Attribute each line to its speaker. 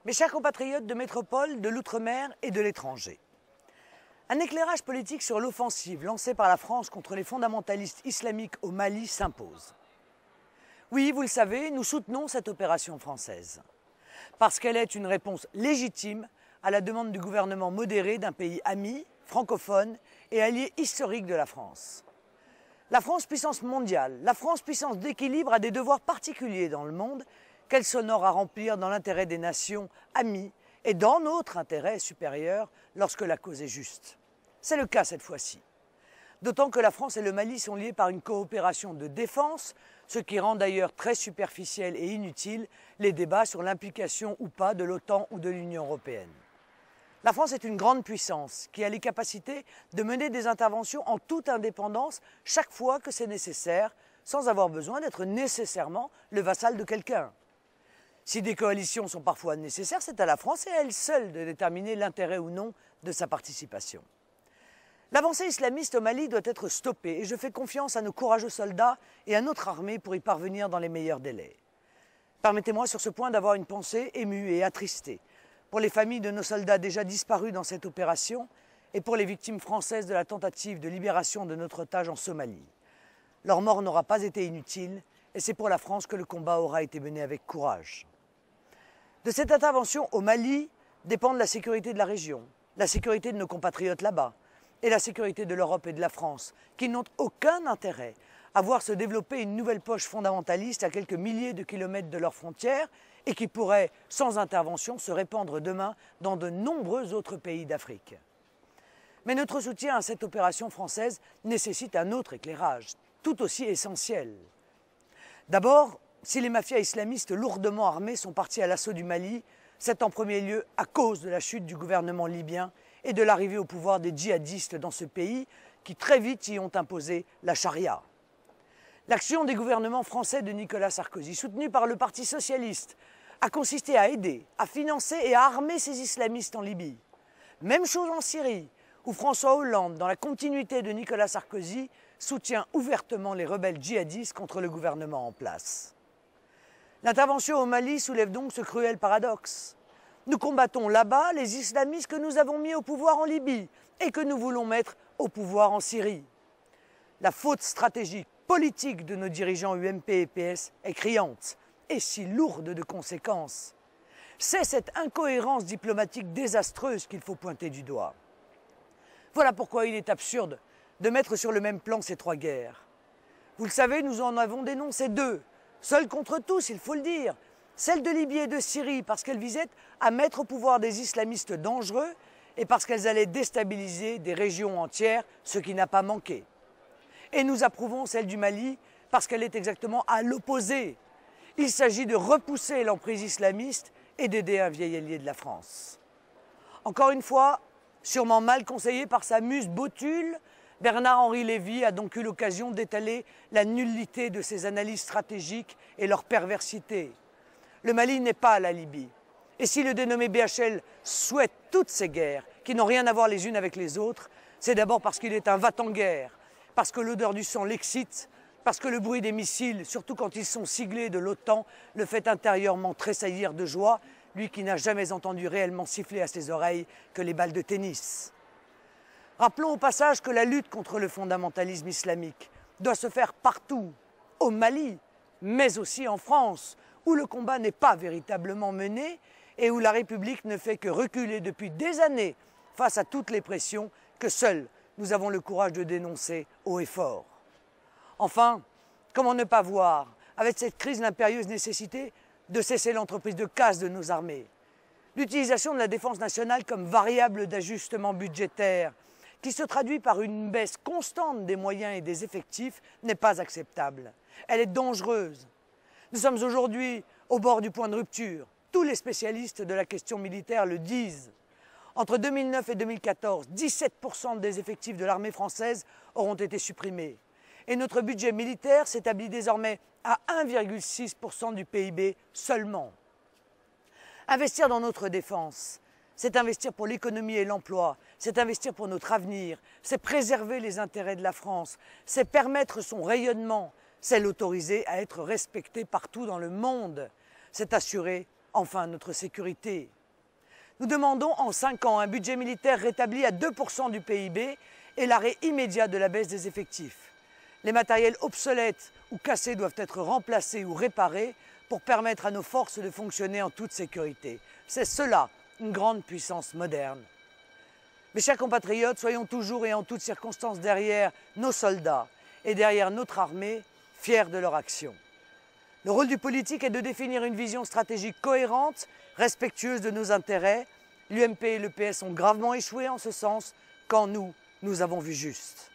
Speaker 1: Mes chers compatriotes de métropole, de l'outre-mer et de l'étranger. Un éclairage politique sur l'offensive lancée par la France contre les fondamentalistes islamiques au Mali s'impose. Oui, vous le savez, nous soutenons cette opération française, parce qu'elle est une réponse légitime à la demande du gouvernement modéré d'un pays ami, francophone et allié historique de la France. La France, puissance mondiale, la France, puissance d'équilibre, a des devoirs particuliers dans le monde qu'elle s'honore à remplir dans l'intérêt des nations amies et dans notre intérêt supérieur lorsque la cause est juste. C'est le cas cette fois-ci. D'autant que la France et le Mali sont liés par une coopération de défense, ce qui rend d'ailleurs très superficiel et inutile les débats sur l'implication ou pas de l'OTAN ou de l'Union européenne. La France est une grande puissance qui a les capacités de mener des interventions en toute indépendance chaque fois que c'est nécessaire, sans avoir besoin d'être nécessairement le vassal de quelqu'un. Si des coalitions sont parfois nécessaires, c'est à la France et à elle seule de déterminer l'intérêt ou non de sa participation. L'avancée islamiste au Mali doit être stoppée et je fais confiance à nos courageux soldats et à notre armée pour y parvenir dans les meilleurs délais. Permettez-moi sur ce point d'avoir une pensée émue et attristée pour les familles de nos soldats déjà disparus dans cette opération et pour les victimes françaises de la tentative de libération de notre otage en Somalie. Leur mort n'aura pas été inutile et c'est pour la France que le combat aura été mené avec courage. De cette intervention au Mali dépendent la sécurité de la région, la sécurité de nos compatriotes là-bas et la sécurité de l'Europe et de la France, qui n'ont aucun intérêt à voir se développer une nouvelle poche fondamentaliste à quelques milliers de kilomètres de leurs frontières et qui pourrait, sans intervention, se répandre demain dans de nombreux autres pays d'Afrique. Mais notre soutien à cette opération française nécessite un autre éclairage, tout aussi essentiel. D'abord, si les mafias islamistes lourdement armées sont partis à l'assaut du Mali, c'est en premier lieu à cause de la chute du gouvernement libyen et de l'arrivée au pouvoir des djihadistes dans ce pays qui très vite y ont imposé la charia. L'action des gouvernements français de Nicolas Sarkozy, soutenue par le Parti socialiste, a consisté à aider, à financer et à armer ces islamistes en Libye. Même chose en Syrie, où François Hollande, dans la continuité de Nicolas Sarkozy, soutient ouvertement les rebelles djihadistes contre le gouvernement en place. L'intervention au Mali soulève donc ce cruel paradoxe. Nous combattons là-bas les islamistes que nous avons mis au pouvoir en Libye et que nous voulons mettre au pouvoir en Syrie. La faute stratégique, politique de nos dirigeants UMP et PS est criante et si lourde de conséquences. C'est cette incohérence diplomatique désastreuse qu'il faut pointer du doigt. Voilà pourquoi il est absurde de mettre sur le même plan ces trois guerres. Vous le savez, nous en avons dénoncé deux, seules contre tous, il faut le dire. Celle de Libye et de Syrie parce qu'elles visaient à mettre au pouvoir des islamistes dangereux et parce qu'elles allaient déstabiliser des régions entières, ce qui n'a pas manqué. Et nous approuvons celle du Mali parce qu'elle est exactement à l'opposé. Il s'agit de repousser l'emprise islamiste et d'aider un vieil allié de la France. Encore une fois, sûrement mal conseillé par sa muse Botul, Bernard-Henri Lévy a donc eu l'occasion d'étaler la nullité de ses analyses stratégiques et leur perversité. Le Mali n'est pas la Libye. Et si le dénommé BHL souhaite toutes ces guerres, qui n'ont rien à voir les unes avec les autres, c'est d'abord parce qu'il est un va-t-en-guerre, parce que l'odeur du sang l'excite, parce que le bruit des missiles, surtout quand ils sont siglés de l'OTAN, le fait intérieurement tressaillir de joie, lui qui n'a jamais entendu réellement siffler à ses oreilles que les balles de tennis. Rappelons au passage que la lutte contre le fondamentalisme islamique doit se faire partout, au Mali, mais aussi en France, où le combat n'est pas véritablement mené et où la République ne fait que reculer depuis des années face à toutes les pressions que seuls nous avons le courage de dénoncer haut et fort. Enfin, comment ne pas voir, avec cette crise, l'impérieuse nécessité de cesser l'entreprise de casse de nos armées, l'utilisation de la défense nationale comme variable d'ajustement budgétaire, qui se traduit par une baisse constante des moyens et des effectifs, n'est pas acceptable. Elle est dangereuse. Nous sommes aujourd'hui au bord du point de rupture. Tous les spécialistes de la question militaire le disent. Entre 2009 et 2014, 17% des effectifs de l'armée française auront été supprimés. Et notre budget militaire s'établit désormais à 1,6% du PIB seulement. Investir dans notre défense, c'est investir pour l'économie et l'emploi, c'est investir pour notre avenir, c'est préserver les intérêts de la France, c'est permettre son rayonnement, c'est l'autoriser à être respecté partout dans le monde, c'est assurer enfin notre sécurité. Nous demandons en 5 ans un budget militaire rétabli à 2% du PIB et l'arrêt immédiat de la baisse des effectifs. Les matériels obsolètes ou cassés doivent être remplacés ou réparés pour permettre à nos forces de fonctionner en toute sécurité. C'est cela, une grande puissance moderne. Mes chers compatriotes, soyons toujours et en toutes circonstances derrière nos soldats et derrière notre armée, fiers de leur action. Le rôle du politique est de définir une vision stratégique cohérente, respectueuse de nos intérêts. L'UMP et le PS ont gravement échoué en ce sens, quand nous avons vu juste.